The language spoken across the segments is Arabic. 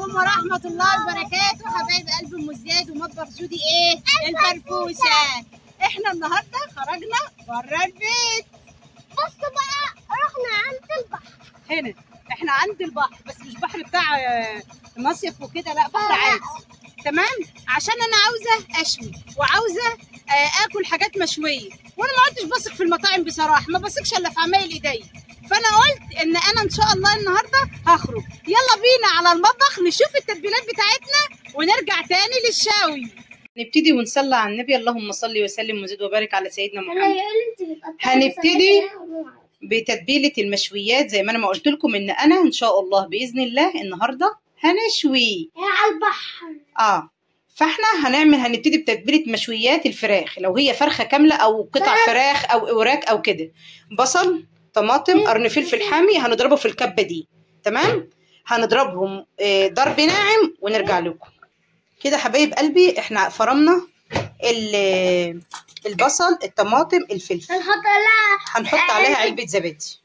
عليكم ورحمة الله وبركاته حبايب قلب ام زياد ومطبخ جودي الفرفوشة. احنا النهارده خرجنا بره البيت. بصوا بقى رحنا عند البحر. هنا احنا عند البحر، بس مش بحر بتاع مصيف وكده، لا بحر عادي. تمام، عشان انا عاوزه اشوي وعاوزه اكل حاجات مشويه، وانا ما عدتش بثق في المطاعم بصراحه، ما بثقش الا في عمايل ايديا. فانا قلت ان انا ان شاء الله النهارده هخرج. يلا بينا على المطبخ نشوف التتبيلات بتاعتنا ونرجع تاني للشاوي. نبتدي ونصلي على النبي، اللهم صل وسلم وزد وبارك على سيدنا محمد. هنبتدي بتتبيله المشويات زي ما انا ما قلت لكم، ان انا ان شاء الله باذن الله النهارده هنشوي على البحر. فاحنا هنبتدي بتتبيله مشويات الفراخ، لو هي فرخه كامله او قطع فراخ او اوراك او كده. بصل، طماطم، قرن فلفل حامي هنضربه في الكبه دي. تمام، هنضربهم ضرب ناعم ونرجع لكم كده. حبايب قلبي احنا فرمنا البصل، الطماطم، الفلفل. هنحط عليها علبه زبادي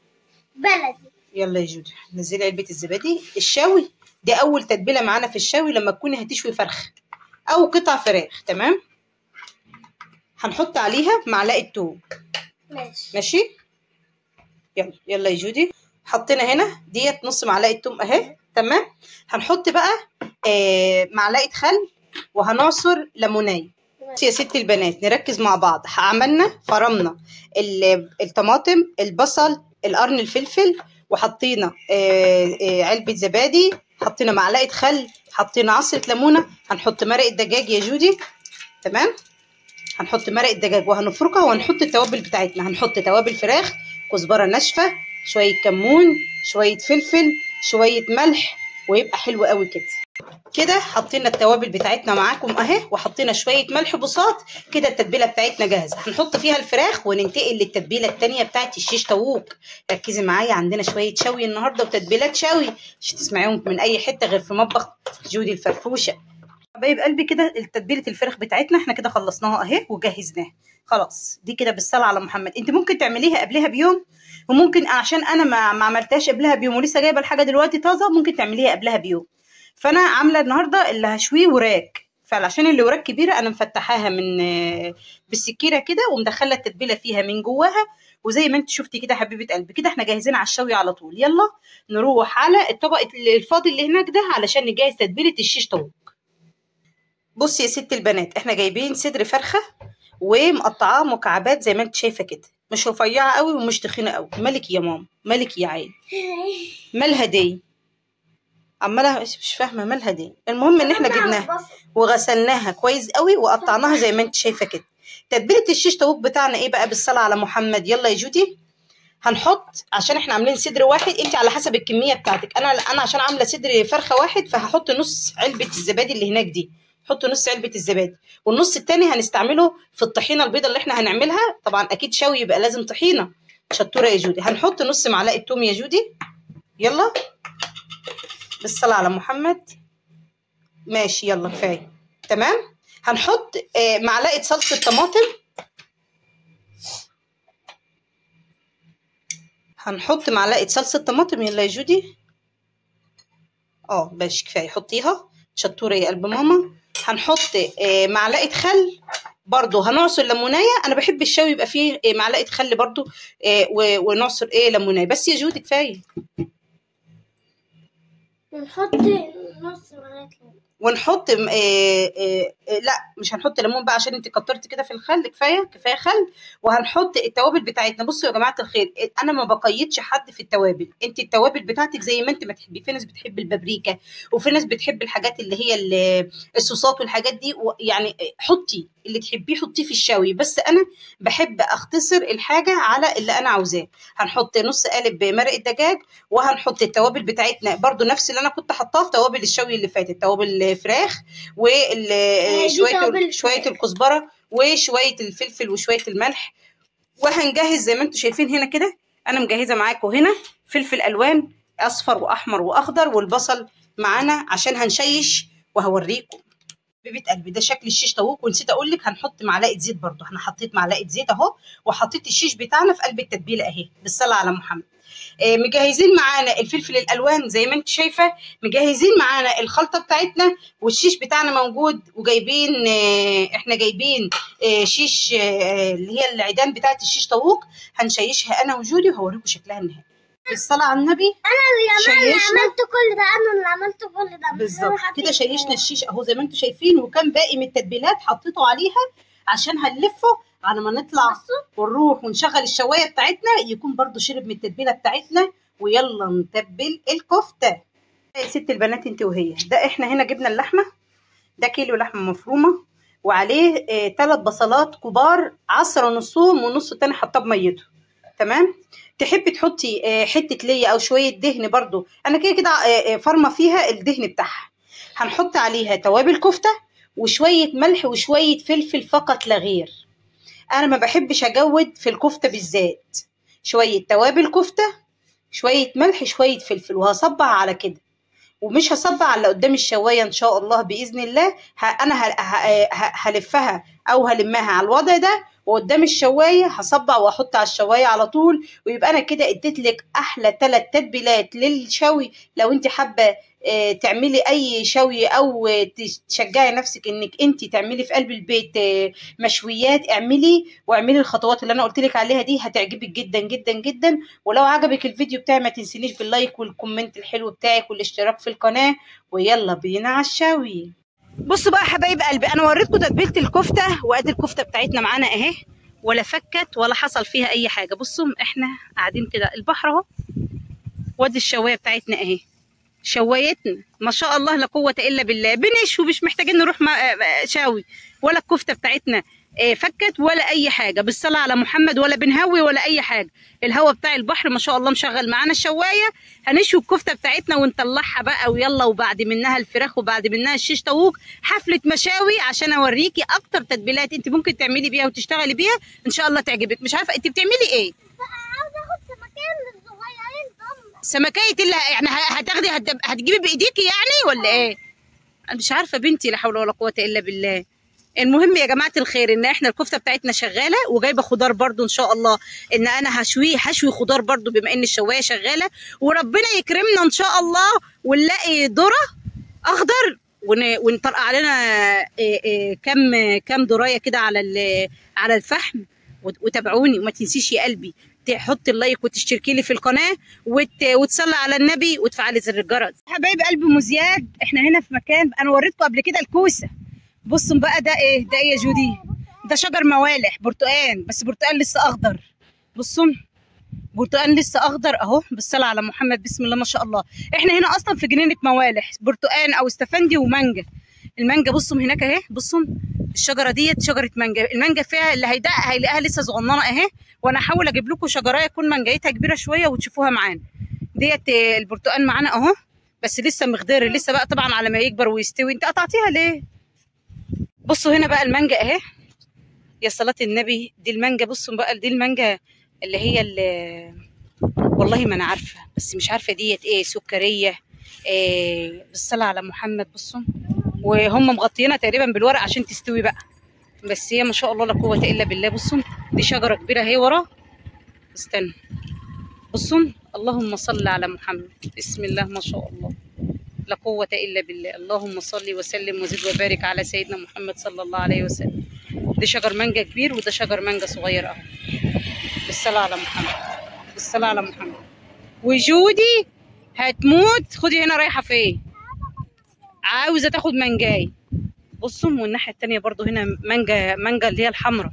بلدي. يلا يا جودي نزلي علبه الزبادي. الشاوي دي اول تتبيله معانا في الشاوي لما تكوني هتشوي فرخ او قطع فراخ. تمام، هنحط عليها معلقه توم. ماشي. يلا يا جودي، حطينا هنا ديت نص معلقه توم اهي. تمام، هنحط بقى معلقه خل وهنعصر ليمونيه. يا ست البنات نركز مع بعض. عملنا فرمنا الطماطم، البصل، القرن الفلفل، وحطينا علبه زبادي، حطينا معلقه خل، حطينا عصره ليمونه. هنحط مرق الدجاج يا جودي. تمام، هنحط مرق الدجاج وهنفركها وهنحط التوابل بتاعتنا. هنحط توابل فراخ، كزبره ناشفه، شويه كمون، شويه فلفل، شويه ملح، ويبقى حلو قوي كده. كده حطينا التوابل بتاعتنا معاكم اهي، وحطينا شويه ملح بساط. كده التتبيله بتاعتنا جاهزه. هنحط فيها الفراخ وننتقل للتتبيله الثانيه بتاعت الشيش طاووق. ركزي معايا، عندنا شويه شوي النهارده وتتبيلات شوي مش تسمعيهم من اي حته غير في مطبخ جودي الفرفوشه. حبايب قلبي كده تتبيله الفراخ بتاعتنا احنا كده خلصناها اهي وجهزناها خلاص. دي كده بالصلاه على محمد. انت ممكن تعمليها قبلها بيوم، وممكن عشان انا ما عملتهاش قبلها بيوم ولسه جايبه الحاجه دلوقتي طازه ممكن تعمليها قبلها بيوم. فانا عامله النهارده اللي هشويه وراك، فعشان اللي وراك كبيره انا مفتحاها من بالسكينه كده ومدخله التتبيله فيها من جواها. وزي ما انت شفتي كده حبيبه قلبي، كده احنا جاهزين على الشوي على طول. يلا نروح على الطبق الفاضي اللي هناك ده علشان نجهز تتبيله الشيش طاووق. بصي يا ست البنات، احنا جايبين صدر فرخه ومقطعاه مكعبات زي ما انت شايفه كده، مش رفيعه قوي ومش تخينه قوي. مالك يا ماما، مالك يا عين، مالها دي عمالها مش فاهمه مالها دي. المهم ان احنا جبناها وغسلناها كويس قوي وقطعناها زي ما انت شايفه كده. تتبيله الشيش طاووق بتاعنا ايه بقى؟ بالصلاه على محمد. يلا يا جودي هنحط، عشان احنا عاملين صدر واحد، انت على حسب الكميه بتاعتك. انا عشان عامله صدر فرخه واحد فهحط نص علبه الزبادي اللي هناك دي. حط نص علبه الزبادي، والنص التاني هنستعمله في الطحينه البيضه اللي احنا هنعملها. طبعا اكيد شوي يبقى لازم طحينه. شطوره يا جودي. هنحط نص معلقه توم يا جودي. يلا بالصلاه على محمد. ماشي يلا كفايه. تمام، هنحط معلقه صلصه طماطم. هنحط معلقه صلصه طماطم. يلا يا جودي. باش كفايه، حطيها. شطوره يا قلب ماما. هنحط معلقه خل برضو. هنعصر ليمونيه. انا بحب الشوي يبقى فيه معلقه خل برضو، ونعصر ليمونيه. بس يا جودي كفايه. ونحط نص معلقه ونحط لا مش هنحط ليمون بقى عشان انت كترت كده في الخل. كفايه خل. وهنحط التوابل بتاعتنا. بصوا يا جماعه الخير، انا ما بقيدش حد في التوابل. انت التوابل بتاعتك زي ما انت ما تحبي. في ناس بتحب البابريكا، وفي ناس بتحب الحاجات اللي هي الصوصات والحاجات دي. يعني حطي اللي تحبيه حطيه في الشوي، بس انا بحب اختصر الحاجه على اللي انا عاوزاه. هنحط نص قالب مرق الدجاج، وهنحط التوابل بتاعتنا برضو نفس اللي انا كنت حطاها في توابل الشوي اللي فاتت. توابل فراخ وشويه الكزبره وشويه الفلفل وشويه الملح. وهنجهز زي ما انتم شايفين هنا كده. انا مجهزه معاكم هنا فلفل الوان اصفر واحمر واخضر، والبصل معانا عشان هنشيش وهوريكم. حبيبه قلبي، ده شكل الشيش طاووق. ونسيت اقول لك هنحط معلقه زيت برضو. احنا حطيت معلقه زيت اهو، وحطيت الشيش بتاعنا في قلب التتبيله اهي بالصلاه على محمد. مجهزين معانا الفلفل الالوان زي ما انت شايفه، مجهزين معانا الخلطه بتاعتنا، والشيش بتاعنا موجود. وجايبين احنا جايبين شيش اللي هي العيدان بتاعت الشيش طاووق. هنشيشها انا وجودي وهوريكم شكلها النهائي بالصلاه على النبي. انا اللي عملت كل ده، انا اللي عملت كل ده بالظبط كده. شيشنا الشيش اهو زي ما انتم شايفين، وكان باقي من التتبيلات حطيته عليها عشان هنلفه على ما نطلع ونروح ونشغل الشوايه بتاعتنا يكون برضو شرب من التتبيله بتاعتنا. ويلا نتبل الكفته يا ست البنات انت وهي. ده احنا هنا جبنا اللحمه، ده كيلو لحمه مفرومه، وعليه 3 بصلات كبار عصره نصهم ونص التاني حطاه بميته. تمام. تحبي تحطي حته ليا او شويه دهن برضو، انا كده كده فرمه فيها الدهن بتاعها. هنحط عليها توابل كفته وشويه ملح وشويه فلفل فقط لا غير. انا ما بحبش اجود في الكفته بالذات. شويه توابل كفته، شويه ملح، شويه فلفل، وهصبع على كده. ومش هصبع على قدام الشوايه ان شاء الله باذن الله. انا هلفها او هلمها على الوضع ده، وقدام الشوايه هصبع واحط على الشوايه على طول. ويبقى انا كده اديت لك احلى 3 تتبيلات للشوي. لو انت حابه تعملي اي شوي او تشجعي نفسك انك انت تعملي في قلب البيت مشويات، اعملي واعملي الخطوات اللي انا قلت لك عليها دي، هتعجبك جدا جدا جدا. ولو عجبك الفيديو بتاعي ما تنسينيش باللايك والكومنت الحلو بتاعك والاشتراك في القناه. ويلا بينا على الشوي. بصوا بقى حبايب قلبي، انا وريتكم تتبيله الكفته، وادي الكفته بتاعتنا معانا اهي، ولا فكت ولا حصل فيها اي حاجه. بصوا احنا قاعدين كده البحر اهو، وادي الشوايه بتاعتنا اهي. شوايتنا ما شاء الله لا قوه الا بالله، بنشوي مش محتاجين نروح شاوي. ولا الكفته بتاعتنا فكت ولا اي حاجه بالصلاه على محمد، ولا بنهوي ولا اي حاجه. الهواء بتاع البحر ما شاء الله مشغل معانا الشوايه. هنشوي الكفته بتاعتنا ونطلعها بقى ويلا. وبعد منها الفراخ وبعد منها الشيش طاووق. حفله مشاوي عشان اوريكي اكتر تتبيلات انت ممكن تعملي بيها وتشتغلي بيها ان شاء الله تعجبك. مش عارفه انت بتعملي ايه؟ عاوزه اخد سمكين صغيرين ضم. سمكايه اللي يعني هتاخدي هتجيبي بايديكي يعني ولا ايه؟ انا مش عارفه بنتي، لا حول ولا قوه الا بالله. المهم يا جماعه الخير ان احنا الكفته بتاعتنا شغاله، وجايبه خضار برضو ان شاء الله ان انا هشوي خضار برضو بما ان الشوايه شغاله. وربنا يكرمنا ان شاء الله ونلاقي ذره اخضر ونطرق علينا كم درايه كده على الفحم. وتابعوني وما تنسيش يا قلبي تحط اللايك وتشتركي لي في القناه وتصلي على النبي وتفعلي زر الجرس. حبايب قلبي مزياد، احنا هنا في مكان انا وريتكم قبل كده الكوسه. بصوا بقى ده ايه؟ ده ايه يا جودي؟ ده شجر موالح برتقان، بس برتقان لسه اخضر. بصوا برتقان لسه اخضر اهو بالصلاه على محمد، بسم الله ما شاء الله. احنا هنا اصلا في جنينه موالح، برتقان او استفندي ومانجا. المانجا بصوا هناك اهي، بصوا الشجره ديت شجره مانجا. المانجا فيها اللي هيدق هيلاقيها لسه صغننه اهي. وانا هحاول اجيب لكم شجرايه تكون مانجايتها كبيره شويه وتشوفوها معانا. ديت البرتقان معانا اهو، بس لسه مخضر لسه بقى طبعا على ما يكبر ويستوي. انت قطعتيها ليه؟ بصوا هنا بقى المانجا اهي، يا صلاة النبي. دي المانجا، بصوا بقى دي المانجا اللي هي والله ما انا عارفه، بس مش عارفه ديت ايه، سكريه بالصلاه على محمد. بصوا وهم مغطيينها تقريبا بالورق عشان تستوي بقى، بس هي ما شاء الله لا قوه الا بالله. بصوا دي شجره كبيره اهي ورا، استنى. بصوا اللهم صل على محمد، بسم الله ما شاء الله لا قوة إلا بالله. اللهم صل وسلم وزد وبارك على سيدنا محمد صلى الله عليه وسلم. ده شجر مانجا كبير وده شجر مانجا صغير اهو بالصلاة على محمد، بالصلاة على محمد. وجودي هتموت. خدي هنا رايحة فين؟ عاوزة تاخد مانجاي. بصوا والناحية التانية برضو هنا مانجا اللي هي الحمراء.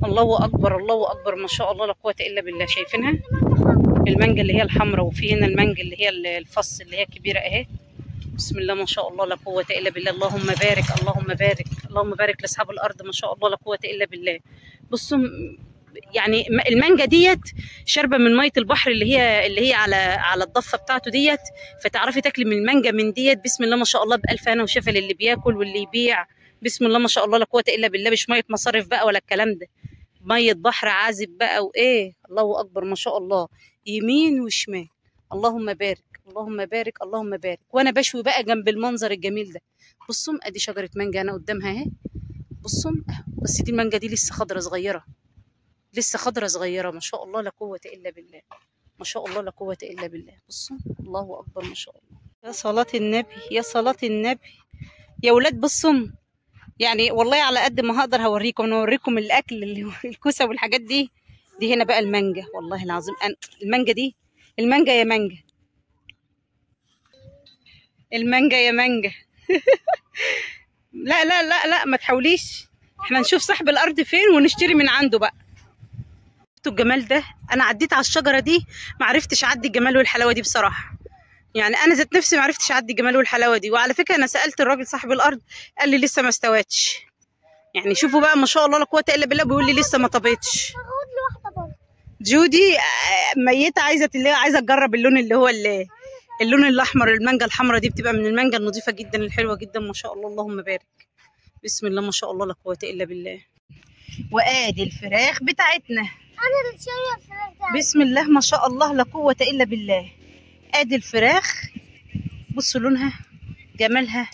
الله أكبر الله أكبر ما شاء الله لا قوة إلا بالله. شايفينها؟ المانجا اللي هي الحمراء، وفي هنا المانجا اللي هي الفص اللي هي كبيرة اهي. بسم الله ما شاء الله لا قوة إلا بالله. اللهم بارك اللهم بارك اللهم بارك لأصحاب الأرض ما شاء الله لا قوة إلا بالله. بصوا يعني المانجا ديت شاربة من مية البحر اللي هي على الضفة بتاعته ديت، فتعرفي تاكلي من المانجا من ديت. بسم الله ما شاء الله بألف هنا وشفا للي بياكل واللي يبيع. بسم الله ما شاء الله لا قوة إلا بالله. مش مية مصارف بقى ولا الكلام ده، مية بحر عازب بقى وإيه. الله أكبر ما شاء الله، يمين وشمال. اللهم بارك اللهم بارك اللهم بارك. وانا بشوي بقى جنب المنظر الجميل ده. بصوا ادي شجره مانجا انا قدامها اهي. بصوا بس دي المانجا دي لسه خضره صغيره، لسه خضره صغيره، ما شاء الله لا قوه الا بالله، ما شاء الله لا قوه الا بالله. بصوا الله اكبر ما شاء الله. يا صلاه النبي يا صلاه النبي يا ولاد. بصوا يعني والله على قد ما هقدر هوريكم، انا اوريكم الاكل اللي الكوسه والحاجات دي. دي هنا بقى المانجا، والله العظيم المانجا دي، المانجا يا مانجا، المانجا يا مانجا. لا لا لا لا ما تحاوليش، احنا نشوف صاحب الارض فين ونشتري من عنده بقى. شفتوا الجمال ده؟ انا عديت على الشجره دي ما عرفتش اعدي الجمال والحلاوه دي بصراحه، يعني انا ذات نفسي ما عرفتش اعدي الجمال والحلاوه دي. وعلى فكره انا سالت الراجل صاحب الارض قال لي لسه ما استوتش. يعني شوفوا بقى ما شاء الله لا قوه الا بالله، بيقول لي لسه ما طابتش. هاخد لي واحده برضه. جودي ميته عايزه عايزه تجرب اللون اللي هو اللون الاحمر. المانجا الحمراء دي بتبقى من المانجا النظيفه جدا الحلوه جدا ما شاء الله اللهم بارك. بسم الله ما شاء الله لا قوه الا بالله. وادي الفراخ بتاعتنا، انا اللي شايله الفراخ ده. بسم الله ما شاء الله لا قوه الا بالله. ادي الفراخ، بصوا لونها، جمالها،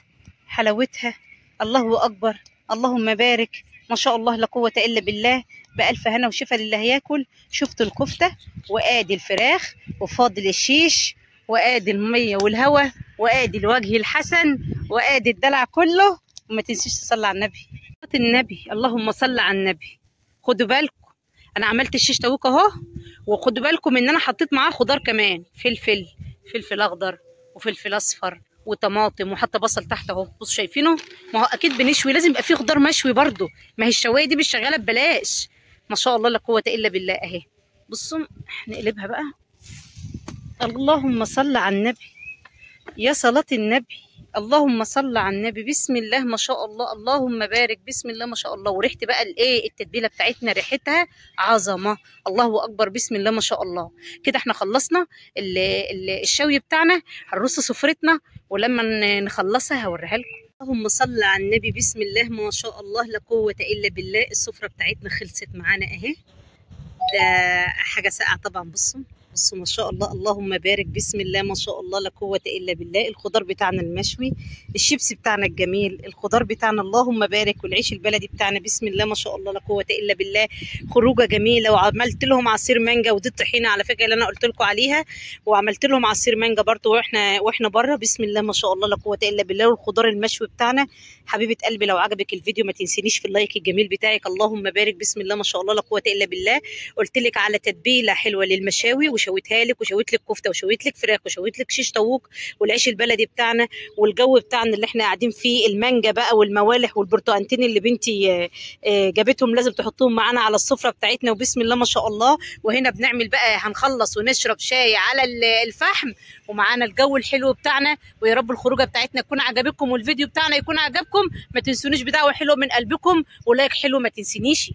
حلاوتها، الله اكبر اللهم بارك ما شاء الله لا قوه الا بالله. بألف هنا وشفا للي هياكل. شفتوا الكفته، وادي الفراخ، وفاضل الشيش، وادي الميه والهوا، وادي الوجه الحسن، وادي الدلع كله. وما تنسيش تصلي على النبي. النبي اللهم صل على النبي. خدوا بالكم انا عملت الشيش تاوك اهو، وخدوا بالكم ان انا حطيت معاه خضار كمان، فلفل اخضر وفلفل اصفر وطماطم، وحتى بصل تحت اهو. بصوا شايفينه؟ ما هو اكيد بنشوي لازم يبقى فيه خضار مشوي برده، ما هي الشوايه دي مش شغاله ببلاش. ما شاء الله لا قوه الا بالله اهي. بصوا نقلبها بقى. اللهم صل على النبي يا صلاه النبي، اللهم صل على النبي. بسم الله ما شاء الله اللهم بارك. بسم الله ما شاء الله. وريحه بقى الايه التتبيله بتاعتنا ريحتها عظمه، الله اكبر. بسم الله ما شاء الله. كده احنا خلصنا الشوي بتاعنا. هنرص سفرتنا ولما نخلصها هوريها لكم. اللهم صل على النبي. بسم الله ما شاء الله لا قوه الا بالله. السفره بتاعتنا خلصت معانا اهي. ده حاجه ساقعه طبعا. بصوا ما شاء الله اللهم بارك. بسم الله ما شاء الله لا قوه الا بالله. الخضار بتاعنا المشوي، الشيبسي بتاعنا الجميل، الخضار بتاعنا اللهم بارك، والعيش البلدي بتاعنا بسم الله ما شاء الله لا قوه الا بالله. خروجه جميله. وعملت لهم عصير مانجا، ودي الطحينه على فكره اللي انا قلت لكم عليها، وعملت لهم عصير مانجا برده واحنا بره. بسم الله ما شاء الله لا قوه الا بالله. والخضار المشوي بتاعنا. حبيبه قلبي لو عجبك الفيديو ما تنسينيش في اللايك الجميل بتاعك. اللهم بارك. بسم الله ما شاء الله لا قوه الا بالله. قلت لك على تتبيله حلوه للمشاوي، وشويتها لك، وشويت لك كفته، وشويت لك فراخ، وشويت لك شيش طاووق، والعيش البلدي بتاعنا، والجو بتاعنا اللي احنا قاعدين فيه، المانجا بقى والموالح والبرتقانتين اللي بنتي جابتهم لازم تحطهم معانا على السفره بتاعتنا. وبسم الله ما شاء الله. وهنا بنعمل بقى هنخلص ونشرب شاي على الفحم، ومعانا الجو الحلو بتاعنا. ويا رب الخروجه بتاعتنا تكون عجبتكم، والفيديو بتاعنا يكون عجبكم. ما تنسونيش بدعوه حلوه من قلبكم، ولايك حلو ما تنسينيش.